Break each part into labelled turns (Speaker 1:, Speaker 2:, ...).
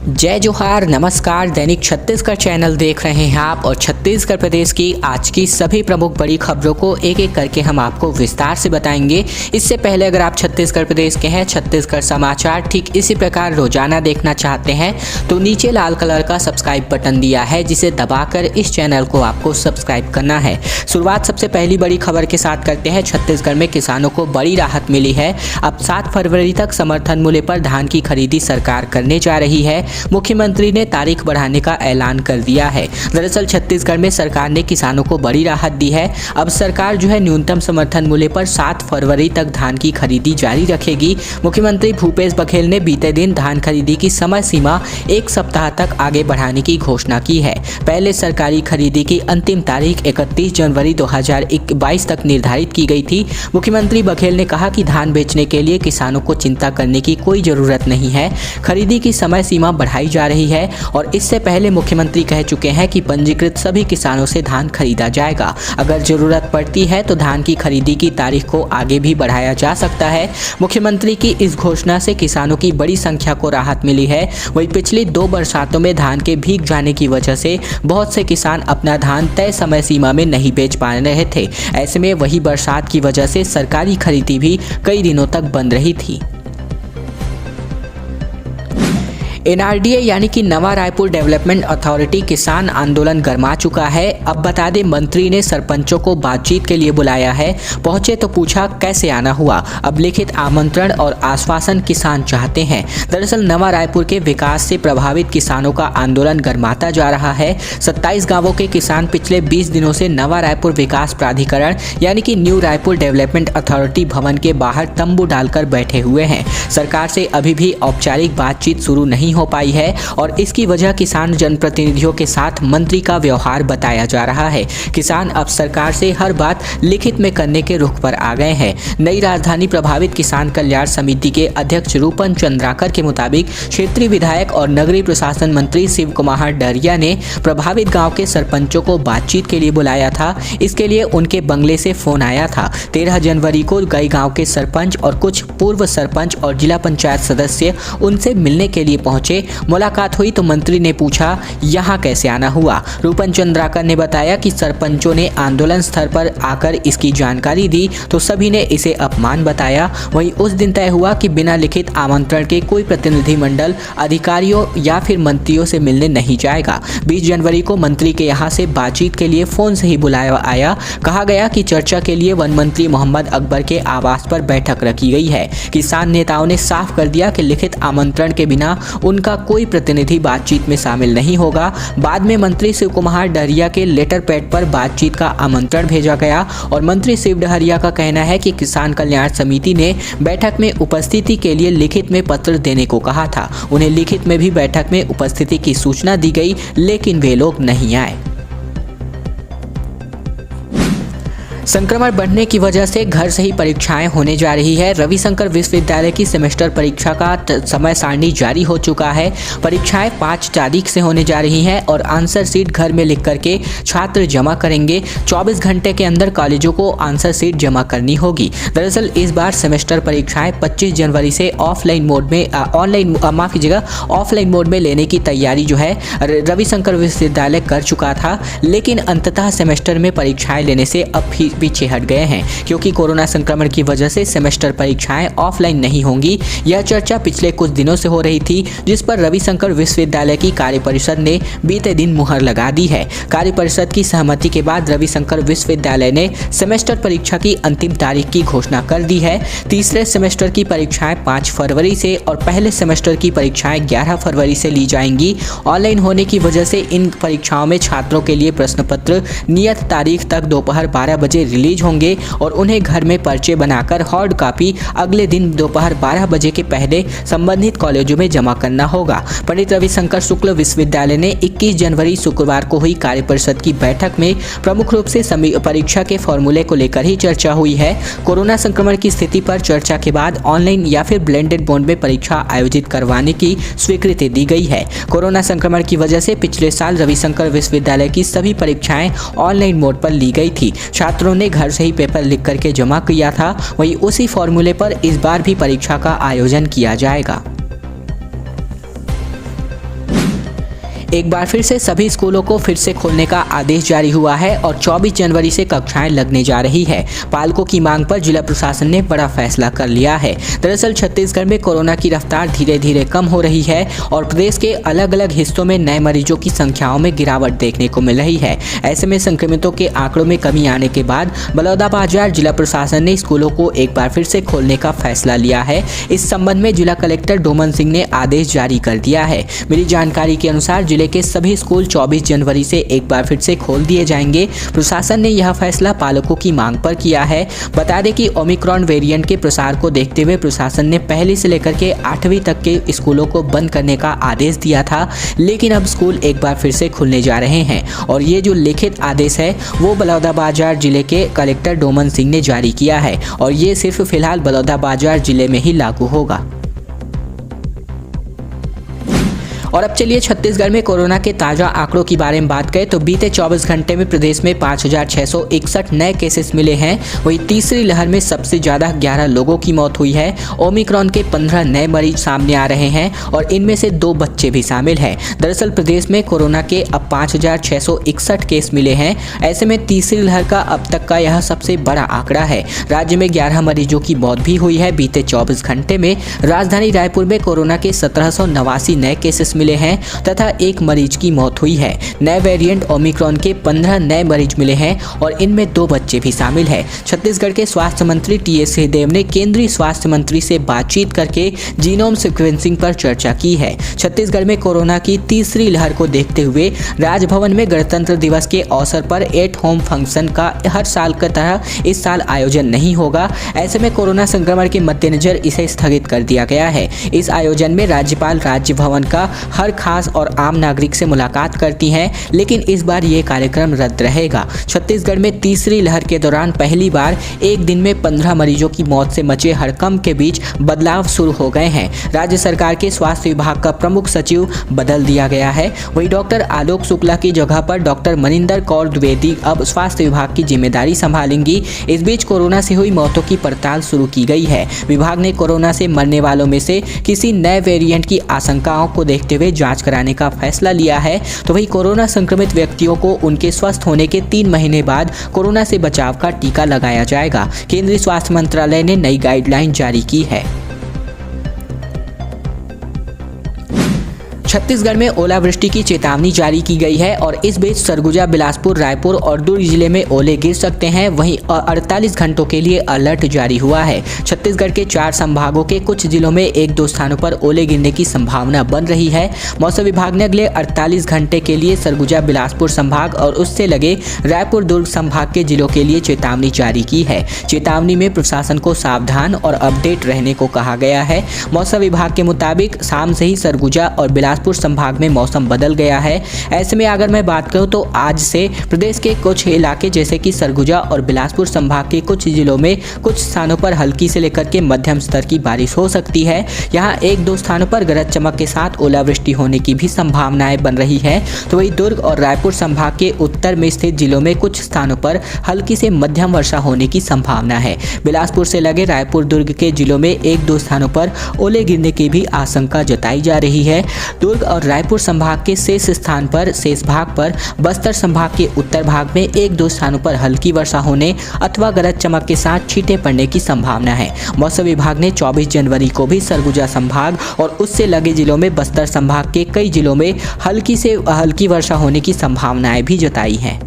Speaker 1: जय जोहार, नमस्कार। दैनिक छत्तीसगढ़ चैनल देख रहे हैं आप और छत्तीसगढ़ प्रदेश की आज की सभी प्रमुख बड़ी खबरों को एक एक करके हम आपको विस्तार से बताएंगे। इससे पहले अगर आप छत्तीसगढ़ प्रदेश के हैं, छत्तीसगढ़ समाचार ठीक इसी प्रकार रोजाना देखना चाहते हैं तो नीचे लाल कलर का सब्सक्राइब बटन दिया है, जिसे दबाकर इस चैनल को आपको सब्सक्राइब करना है। शुरुआत सबसे पहली बड़ी खबर के साथ करते हैं। छत्तीसगढ़ में किसानों को बड़ी राहत मिली है। अब 7 फरवरी तक समर्थन मूल्य पर धान की खरीदी सरकार करने जा रही है। मुख्यमंत्री ने तारीख बढ़ाने का ऐलान कर दिया है। दरअसल छत्तीसगढ़ में सरकार ने किसानों को बड़ी राहत दी है। अब सरकार न्यूनतम समर्थन मूल्य पर 7 फरवरी तक धान की खरीदी जारी रखेगी। मुख्यमंत्री भूपेश बघेल ने बीते दिन धान खरीदी की समय सीमा 1 सप्ताह तक आगे बढ़ाने की घोषणा की है। पहले सरकारी खरीदी की अंतिम तारीख 31 जनवरी 2022 तक निर्धारित की गई थी। मुख्यमंत्री बघेल ने कहा कि धान बेचने के लिए किसानों को चिंता करने की कोई जरूरत नहीं है। खरीदी की समय सीमा बढ़ाई जा रही है और इससे पहले मुख्यमंत्री कह चुके हैं कि पंजीकृत सभी किसानों से धान खरीदा जाएगा। अगर जरूरत पड़ती है तो धान की खरीदी की तारीख को आगे भी बढ़ाया जा सकता है। मुख्यमंत्री की इस घोषणा से किसानों की बड़ी संख्या को राहत मिली है। वहीं पिछली 2 बरसातों में धान के भीग जाने की वजह से बहुत से किसान अपना धान तय समय सीमा में नहीं बेच पा रहे थे। ऐसे में वही बरसात की वजह से सरकारी खरीदी भी कई दिनों तक बंद रही थी। NRDA यानी कि नवा रायपुर डेवलपमेंट अथॉरिटी किसान आंदोलन गरमा चुका है। अब बता दें, मंत्री ने सरपंचों को बातचीत के लिए बुलाया है। पहुंचे तो पूछा कैसे आना हुआ। अब लिखित आमंत्रण और आश्वासन किसान चाहते हैं। दरअसल नवा रायपुर के विकास से प्रभावित किसानों का आंदोलन गरमाता जा रहा है। 27 गांवों के किसान पिछले 20 दिनों से नवा रायपुर विकास प्राधिकरण यानी कि न्यू रायपुर डेवलपमेंट अथॉरिटी भवन के बाहर तंबू डालकर बैठे हुए हैं। सरकार से अभी भी औपचारिक बातचीत शुरू नहीं हो पाई है और इसकी वजह किसान जनप्रतिनिधियों के साथ मंत्री का व्यवहार बताया जा रहा है। किसान अब सरकार से हर बात लिखित में करने के रुख पर आ गए हैं। नई राजधानी प्रभावित किसान कल्याण समिति के अध्यक्ष रूपन चंद्राकर के मुताबिक क्षेत्रीय विधायक और नगरीय प्रशासन मंत्री शिव कुमार डहरिया ने प्रभावित गांव के सरपंचों को बातचीत के लिए बुलाया था। इसके लिए उनके बंगले से फोन आया था। 13 जनवरी को कई गाँव के सरपंच और कुछ पूर्व सरपंच और जिला पंचायत सदस्य उनसे मिलने के लिए पहुंचे। मुलाकात हुई तो मंत्री ने पूछा यहाँ कैसे आना हुआ। रूपन चंद्राकर ने बताया कि सरपंचों ने आंदोलन स्थल पर आकर इसकी जानकारी दी तो सभी ने इसे अपमान बताया। वहीं उस दिन तय हुआ कि बिना लिखित आमंत्रण के कोई प्रतिनिधिमंडल अधिकारियों या फिर मंत्रियों से मिलने नहीं जाएगा। 20 जनवरी को मंत्री के यहाँ से बातचीत के लिए फोन से ही बुलाया आया। कहा गया कि चर्चा के लिए वन मंत्री मोहम्मद अकबर के आवास पर बैठक रखी गई है। किसान नेताओं ने साफ कर दिया कि लिखित आमंत्रण के बिना उनका कोई प्रतिनिधि बातचीत में शामिल नहीं होगा। बाद में मंत्री शिव कुमार डहरिया के लेटर पैड पर बातचीत का आमंत्रण भेजा गया और मंत्री शिव डहरिया का कहना है कि किसान कल्याण समिति ने बैठक में उपस्थिति के लिए लिखित में पत्र देने को कहा था। उन्हें लिखित में भी बैठक में उपस्थिति की सूचना दी गई, लेकिन वे लोग नहीं आए। संक्रमण बढ़ने की वजह से घर से ही परीक्षाएं होने जा रही है। रविशंकर विश्वविद्यालय की सेमेस्टर परीक्षा का समय सारणी जारी हो चुका है। परीक्षाएं 5 तारीख से होने जा रही हैं और आंसर शीट घर में लिख करके छात्र जमा करेंगे। 24 घंटे के अंदर कॉलेजों को आंसर शीट जमा करनी होगी। दरअसल इस बार सेमेस्टर परीक्षाएं 25 जनवरी से ऑफलाइन मोड में लेने की तैयारी रविशंकर विश्वविद्यालय कर चुका था, लेकिन अंततः सेमेस्टर में परीक्षाएं लेने से अब पीछे हट गए हैं क्योंकि कोरोना संक्रमण की वजह से सेमेस्टर परीक्षाएं ऑफलाइन नहीं होंगी। यह चर्चा पिछले कुछ दिनों से हो रही थी, जिस पर रविशंकर विश्वविद्यालय की कार्यपरिषद ने बीते दिन मुहर लगा दी है। कार्यपरिषद की सहमति के बाद रविशंकर विश्वविद्यालय ने सेमेस्टर परीक्षा की अंतिम तारीख की घोषणा कर दी है। तीसरे सेमेस्टर की परीक्षाएं 5 फरवरी से और पहले सेमेस्टर की परीक्षाएं 11 फरवरी से ली जाएंगी। ऑनलाइन होने की वजह से इन परीक्षाओं में छात्रों के लिए प्रश्न पत्र नियत तारीख तक दोपहर 12 बजे रिलीज होंगे और उन्हें घर में पर्चे बनाकर हार्ड कॉपी अगले दिन दोपहर 12 बजे के पहले संबंधित कॉलेजों में जमा करना होगा। पंडित रविशंकर शुक्ल विश्वविद्यालय ने 21 जनवरी शुक्रवार को हुई कार्यपरिषद की बैठक में प्रमुख रूप से परीक्षा के फॉर्मूले को लेकर ही चर्चा हुई है। कोरोना संक्रमण की स्थिति पर चर्चा के बाद ऑनलाइन या फिर ब्लेंडेड मोड में परीक्षा आयोजित करवाने की स्वीकृति दी गई है। कोरोना संक्रमण की वजह से पिछले साल रविशंकर विश्वविद्यालय की सभी परीक्षाएं ऑनलाइन मोड पर ली गई थी। छात्रों ने घर से ही पेपर लिख करके जमा किया था। वहीं उसी फॉर्मूले पर इस बार भी परीक्षा का आयोजन किया जाएगा। एक बार फिर से सभी स्कूलों को फिर से खोलने का आदेश जारी हुआ है और 24 जनवरी से कक्षाएं लगने जा रही है। पालकों की मांग पर जिला प्रशासन ने बड़ा फैसला कर लिया है। दरअसल छत्तीसगढ़ में कोरोना की रफ्तार धीरे धीरे कम हो रही है और प्रदेश के अलग अलग हिस्सों में नए मरीजों की संख्याओं में गिरावट देखने को मिल रही है। ऐसे में संक्रमितों के आंकड़ों में कमी आने के बाद बलौदाबाजार जिला प्रशासन ने स्कूलों को एक बार फिर से खोलने का फैसला लिया है। इस संबंध में जिला कलेक्टर डोमन सिंह ने आदेश जारी कर दिया है। मिली जानकारी के अनुसार जिले के सभी स्कूल 24 जनवरी से एक बार फिर से खोल दिए जाएंगे। प्रशासन ने यह फैसला पालकों की मांग पर किया है। बता दें कि ओमिक्रॉन वेरिएंट के प्रसार को देखते हुए प्रशासन ने पहली से लेकर के 8वीं तक के स्कूलों को बंद करने का आदेश दिया था, लेकिन अब स्कूल एक बार फिर से खुलने जा रहे हैं और ये जो लिखित आदेश है वो बलौदाबाजार जिले के कलेक्टर डोमन सिंह ने जारी किया है और ये सिर्फ फिलहाल बलौदाबाजार जिले में ही लागू होगा। और अब चलिए छत्तीसगढ़ में कोरोना के ताज़ा आंकड़ों के बारे में बात करें तो बीते 24 घंटे में प्रदेश में 5,661 नए केसेस मिले हैं। वहीं तीसरी लहर में सबसे ज़्यादा 11 लोगों की मौत हुई है। ओमिक्रॉन के 15 नए मरीज सामने आ रहे हैं और इनमें से 2 बच्चे भी शामिल हैं। दरअसल प्रदेश में कोरोना के अब 5,661 केस मिले हैं। ऐसे में तीसरी लहर का अब तक का यह सबसे बड़ा आंकड़ा है। राज्य में 11 मरीजों की मौत भी हुई है। बीते 24 घंटे में राजधानी रायपुर में कोरोना के 1789 नए केसेस मिले हैं तथा 1 मरीज की मौत हुई है। नए वेरिएंट ओमिक्रॉन के 15 नए मरीज मिले हैं और इनमें 2 बच्चे भी शामिल हैं। छत्तीसगढ़ के स्वास्थ्य मंत्री टी.एस. सिंहदेव ने केंद्रीय स्वास्थ्य मंत्री से बातचीत करके जीनोम सीक्वेंसिंग पर चर्चा की है। छत्तीसगढ़ में कोरोना की तीसरी लहर को देखते हुए राजभवन में गणतंत्र दिवस के अवसर पर एट होम फंक्शन का हर साल की तरह इस साल आयोजन नहीं होगा। ऐसे में कोरोना संक्रमण के मद्देनजर इसे स्थगित कर दिया गया है। इस आयोजन में राज्यपाल राजभवन का हर खास और आम नागरिक से मुलाकात करती हैं, लेकिन इस बार ये कार्यक्रम रद्द रहेगा। छत्तीसगढ़ में तीसरी लहर के दौरान पहली बार एक दिन में 15 मरीजों की मौत से मचे हड़कंप के बीच बदलाव शुरू हो गए हैं। राज्य सरकार के स्वास्थ्य विभाग का प्रमुख सचिव बदल दिया गया है। वहीं डॉक्टर आलोक शुक्ला की जगह पर डॉक्टर मनिंदर कौर द्विवेदी अब स्वास्थ्य विभाग की जिम्मेदारी संभालेंगी। इस बीच कोरोना से हुई मौतों की पड़ताल शुरू की गई है। विभाग ने कोरोना से मरने वालों में से किसी नए वेरिएंट की आशंकाओं को देखते हुए जांच कराने का फैसला लिया है। तो वही कोरोना संक्रमित व्यक्तियों को उनके स्वस्थ होने के 3 महीने बाद कोरोना से बचाव का टीका लगाया जाएगा। केंद्रीय स्वास्थ्य मंत्रालय ने नई गाइडलाइन जारी की है। छत्तीसगढ़ में ओलावृष्टि की चेतावनी जारी की गई है और इस बीच सरगुजा, बिलासपुर, रायपुर और दुर्ग जिले में ओले गिर सकते हैं। वहीं 48 घंटों के लिए अलर्ट जारी हुआ है। छत्तीसगढ़ के 4 संभागों के कुछ जिलों में 1-2 स्थानों पर ओले गिरने की संभावना बन रही है। मौसम विभाग ने अगले 48 घंटे के लिए सरगुजा, बिलासपुर संभाग और उससे लगे रायपुर, दुर्ग संभाग के जिलों के लिए चेतावनी जारी की है। चेतावनी में प्रशासन को सावधान और अपडेट रहने को कहा गया है। मौसम विभाग के मुताबिक शाम से ही सरगुजा और बिलासपुर संभाग में मौसम बदल गया है। ऐसे में अगर मैं बात करूं तो आज से प्रदेश के कुछ इलाके जैसे कि सरगुजा और बिलासपुर संभाग के कुछ जिलों में कुछ स्थानों पर हल्की से लेकर के मध्यम स्तर की बारिश हो सकती है। यहां 1-2 स्थानों पर गरज चमक के साथ ओलावृष्टि होने की भी संभावनाएं बन रही है। तो वही दुर्ग और रायपुर संभाग के उत्तर में स्थित जिलों में कुछ स्थानों पर हल्की से मध्यम वर्षा होने की संभावना है। बिलासपुर से लगे रायपुर, दुर्ग के जिलों में 1-2 स्थानों पर ओले गिरने की भी आशंका जताई जा रही है। दुर्ग और रायपुर संभाग के शेष भाग पर बस्तर संभाग के उत्तर भाग में 1-2 स्थानों पर हल्की वर्षा होने अथवा गरज चमक के साथ छींटे पड़ने की संभावना है। मौसम विभाग ने 24 जनवरी को भी सरगुजा संभाग और उससे लगे जिलों में बस्तर संभाग के कई जिलों में हल्की से हल्की वर्षा होने की संभावनाएं भी जताई हैं।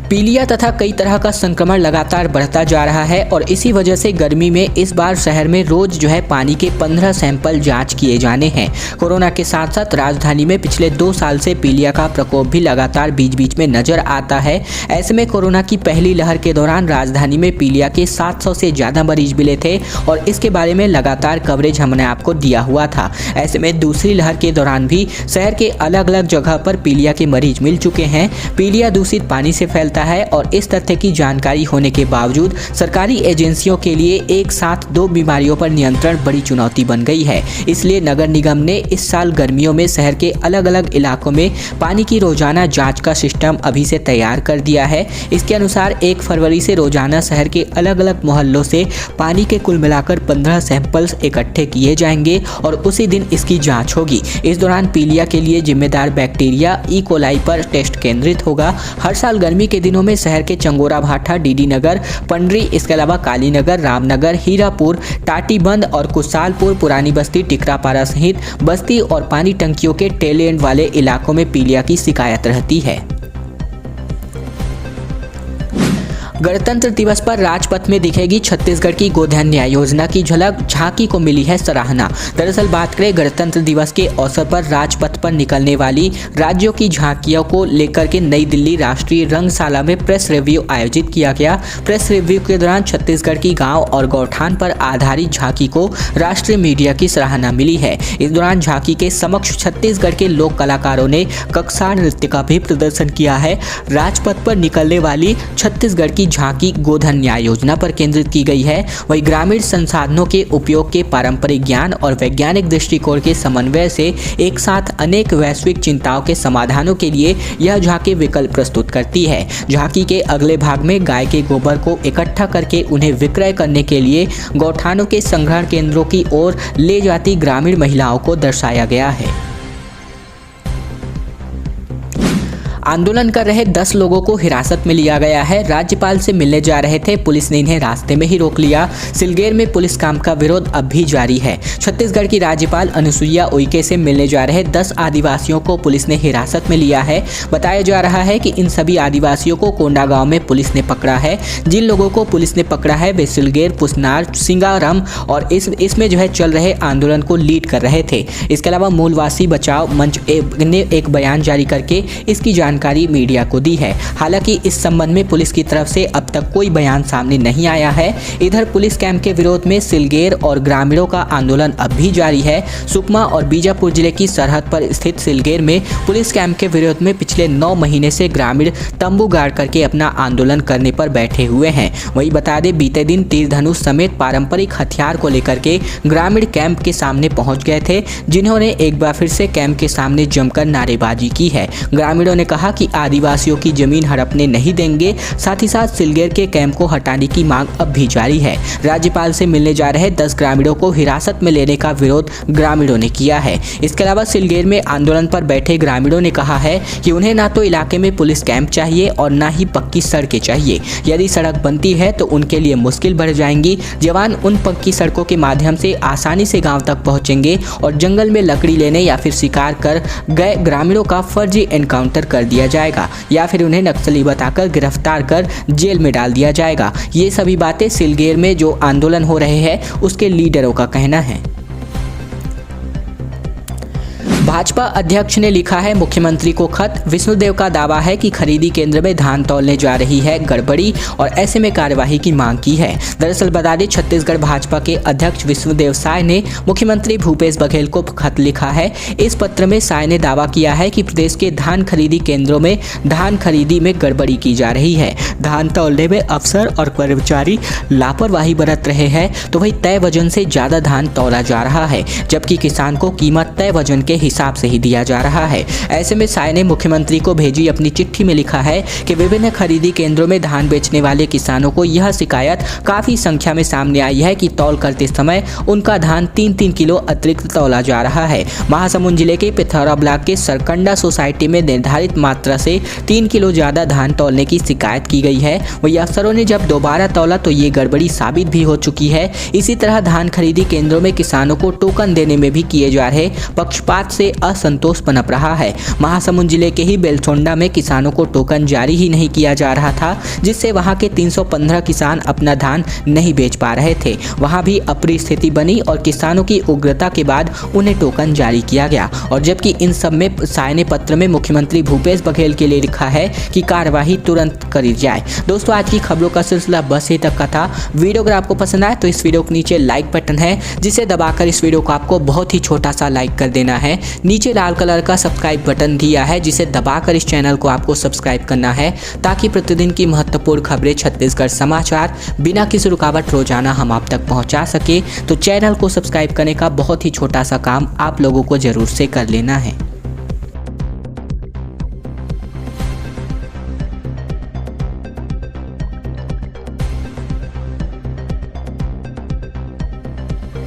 Speaker 1: पीलिया तथा कई तरह का संक्रमण लगातार बढ़ता जा रहा है और इसी वजह से गर्मी में इस बार शहर में रोज पानी के 15 सैंपल जांच किए जाने हैं। कोरोना के साथ साथ राजधानी में पिछले 2 साल से पीलिया का प्रकोप भी लगातार बीच बीच में नजर आता है। ऐसे में कोरोना की पहली लहर के दौरान राजधानी में पीलिया के 700 से ज़्यादा मरीज मिले थे और इसके बारे में लगातार कवरेज हमने आपको दिया हुआ था। ऐसे में दूसरी लहर के दौरान भी शहर के अलग अलग जगह पर पीलिया के मरीज मिल चुके हैं। पीलिया दूषित पानी से फैलता रहता है और इस तथ्य की जानकारी होने के बावजूद सरकारी एजेंसियों के लिए एक साथ 2 बीमारियों पर नियंत्रण बड़ी चुनौती बन गई है। इसलिए नगर निगम ने इस साल गर्मियों में शहर के अलग अलग इलाकों में पानी की रोजाना जांच का सिस्टम अभी से तैयार कर दिया है। इसके अनुसार 1 फरवरी से रोजाना शहर के अलग अलग मोहल्लों से पानी के कुल मिलाकर 15 सैंपल्स इकट्ठे किए जाएंगे और उसी दिन इसकी जांच होगी। इस दौरान पीलिया के लिए जिम्मेदार बैक्टीरिया ई कोलाई पर टेस्ट केंद्रित होगा। हर साल गर्मी के दिनों में शहर के चंगोरा भाठा, डीडी नगर, पंडरी, इसके अलावा कालीनगर, रामनगर, हीरापुर, टाटीबंद और कुशालपुर, पुरानी बस्ती, टिकरापारा सहित बस्ती और पानी टंकियों के टेल एंड वाले इलाकों में पीलिया की शिकायत रहती है। गणतंत्र दिवस पर राजपथ में दिखेगी छत्तीसगढ़ की गोधन न्याय योजना की झलक, झांकी को मिली है सराहना। दरअसल बात करें गणतंत्र दिवस के अवसर पर राजपथ पर निकलने वाली राज्यों की झांकियों को लेकर के नई दिल्ली राष्ट्रीय रंगशाला में प्रेस रिव्यू आयोजित किया गया। प्रेस रिव्यू के दौरान छत्तीसगढ़ की गाँव और गौठान पर आधारित झांकी को राष्ट्रीय मीडिया की सराहना मिली है। इस दौरान झांकी के समक्ष छत्तीसगढ़ के लोक कलाकारों ने कक्षार नृत्य का भी प्रदर्शन किया है। राजपथ पर निकलने वाली छत्तीसगढ़ की झांकी गोधन न्याय योजना पर केंद्रित की गई है। वही ग्रामीण संसाधनों के उपयोग के पारंपरिक ज्ञान और वैज्ञानिक दृष्टिकोण के समन्वय से एक साथ अनेक वैश्विक चिंताओं के समाधानों के लिए यह झांकी विकल्प प्रस्तुत करती है। झांकी के अगले भाग में गाय के गोबर को इकट्ठा करके उन्हें विक्रय करने के लिए गौठानों के संग्रहण केंद्रों की ओर ले जाती ग्रामीण महिलाओं को दर्शाया गया है। आंदोलन कर रहे 10 लोगों को हिरासत में लिया गया है। राज्यपाल से मिलने जा रहे थे, पुलिस ने इन्हें रास्ते में ही रोक लिया। सिलगेर में पुलिस काम का विरोध अब भी जारी है। छत्तीसगढ़ की राज्यपाल अनुसुईया उइके से मिलने जा रहे 10 आदिवासियों को पुलिस ने हिरासत में लिया है। बताया जा रहा है कि इन सभी आदिवासियों को कोंडागांव में पुलिस ने पकड़ा है। जिन लोगों को पुलिस ने पकड़ा है वे सिलगेर, पुसनार, सिंगारम और इसमें जो है चल रहे आंदोलन को लीड कर रहे थे। इसके अलावा मूलवासी बचाव मंच ने एक बयान जारी करके इसकी जानकारी मीडिया को दी है। हालांकि इस संबंध में पुलिस की तरफ से अब तक कोई बयान सामने नहीं आया है। इधर पुलिस कैंप के विरोध में सिलगेर और ग्रामीणों का आंदोलन अब भी जारी है। सुकमा और बीजापुर जिले की सरहद पर स्थित सिलगेर में पुलिस कैंप के विरोध में पिछले 9 महीने से ग्रामीण तंबू गाड़ करके अपना आंदोलन करने पर बैठे हुए हैं। वही बता दें बीते दिन तीर धनुष समेत पारंपरिक हथियार को लेकर के ग्रामीण कैंप के सामने पहुंच गए थे, जिन्होंने एक बार फिर से कैंप के सामने जमकर नारेबाजी की है। ग्रामीणों ने कहा कि आदिवासियों की जमीन हड़पने नहीं देंगे। साथ ही साथ सिलगेर के कैंप को हटाने की मांग अब भी जारी है। राज्यपाल से मिलने जा रहे 10 ग्रामीणों को हिरासत में लेने का विरोध ग्रामीणों ने किया है। इसके अलावा सिलगेर में आंदोलन पर बैठे ग्रामीणों ने कहा है कि उन्हें ना तो इलाके में पुलिस कैंप चाहिए और ना ही पक्की सड़कें चाहिए। यदि सड़क बनती है तो उनके लिए मुश्किल बढ़ जाएंगी। जवान उन पक्की सड़कों के माध्यम से आसानी से गाँव तक पहुँचेंगे और जंगल में लकड़ी लेने या फिर शिकार कर गए ग्रामीणों का फर्जी एनकाउंटर कर दिया जाएगा या फिर उन्हें नक्सली बताकर गिरफ्तार कर जेल में डाल दिया जाएगा। ये सभी बातें सिलगेर में जो आंदोलन हो रहे हैं उसके लीडरों का कहना है। भाजपा अध्यक्ष ने लिखा है मुख्यमंत्री को खत। विष्णुदेव का दावा है कि खरीदी केंद्र में धान तौलने जा रही है गड़बड़ी और ऐसे में कार्यवाही की मांग की है। दरअसल बता दें छत्तीसगढ़ भाजपा के अध्यक्ष विष्णुदेव साय ने मुख्यमंत्री भूपेश बघेल को खत लिखा है। इस पत्र में साय ने दावा किया है कि प्रदेश के धान खरीदी केंद्रों में धान खरीदी में गड़बड़ी की जा रही है। धान तौलने में अफसर और कर्मचारी लापरवाही बरत रहे हैं तो वही तय वजन से ज्यादा धान तौला जा रहा है, जबकि किसान को कीमत तय वजन के हिसाब से ही दिया जा रहा है। ऐसे में साय ने मुख्यमंत्री को भेजी अपनी चिट्ठी में लिखा है कि विभिन्न खरीदी केंद्रों में धान बेचने वाले किसानों को यह शिकायत काफी संख्या में सामने आई है कि तौल करते समय उनका धान 3-3 किलो अतिरिक्त तौला जा रहा है। महासमुंद जिले के पिथौरा ब्लॉक के सरकंडा सोसाइटी में निर्धारित मात्रा से 3 किलो ज्यादा धान तौलने की शिकायत की गई है। वही अफसरों ने जब दोबारा तौला तो ये गड़बड़ी साबित भी हो चुकी है। इसी तरह धान खरीदी केंद्रों में किसानों को टोकन देने में भी किए जा रहे पक्षपात से असंतोष पनप रहा है। महासमुंद जिले के ही बेलसोंडा में किसानों को टोकन जारी ही नहीं किया जा रहा था, जिससे वहां के 315 किसान अपना धान नहीं बेच पा रहे थे। वहां भी अप्रिय स्थिति बनी और किसानों की उग्रता के बाद उन्हें टोकन जारी किया गया। और जबकि इन सब में साय ने पत्र में मुख्यमंत्री भूपेश बघेल के लिए लिखा है कि कार्यवाही तुरंत करी जाए। दोस्तों आज की खबरों का सिलसिला बस यहीं तक का था। वीडियो अगर आपको पसंद आए तो इस वीडियो के नीचे लाइक बटन है जिसे दबाकर इस वीडियो को आपको बहुत ही छोटा सा लाइक कर देना है। नीचे लाल कलर का सब्सक्राइब बटन दिया है जिसे दबाकर इस चैनल को आपको सब्सक्राइब करना है ताकि प्रतिदिन की महत्वपूर्ण खबरें छत्तीसगढ़ समाचार बिना किसी रुकावट रोजाना हम आप तक पहुंचा सके। तो चैनल को सब्सक्राइब करने का बहुत ही छोटा सा काम आप लोगों को जरूर से कर लेना है।